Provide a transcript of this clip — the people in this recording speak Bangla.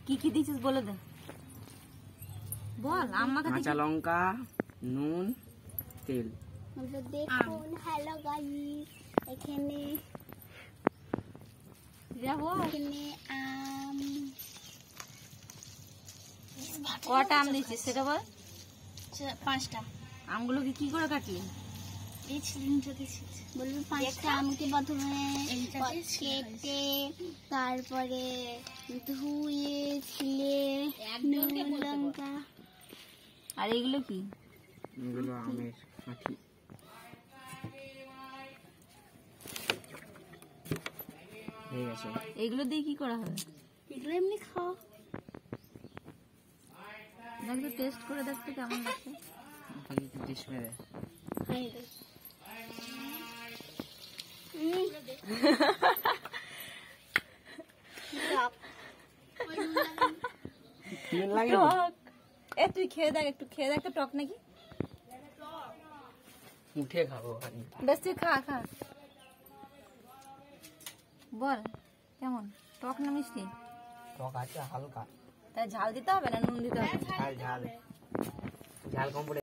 কি কি দিছিস বলে দে, বল। আমাকে কাঁচা লঙ্কা, নুন, তেল। দেখুন হ্যালো গাইস, এখানে যাবো। আম কটা আম দিছিস সেটা বল। 5টা। আমগুলোকে কি করে কাটলি? এই ছিলিনটা দিছিস বলবি 5টা আমকে প্রথমে কেটে তারপরে ধুয়ে ছিলে নুন লঙ্কা। আর এগুলো কি? এগুলো আমের আঁটি। হয়ে গেছে। এগুলো দিয়ে কি করা হবে? এগুলো এমনি খাও। দেখ তো, টেস্ট করে দেখ তো কেমন লাগছে। ডিশ মেরে টক। এ তুই খেয়ে দেখ, একটু খেয়ে দেখ তো টক নাকি। উঠে খাবো। বেশ তুই খা খা, বল কেমন, টক না মিষ্টি? টক আছে হালকা। তাই ঝাল দিতে হবে না নুন দিতে হবে? ঝাল ঝাল ঝাল কম পড়ে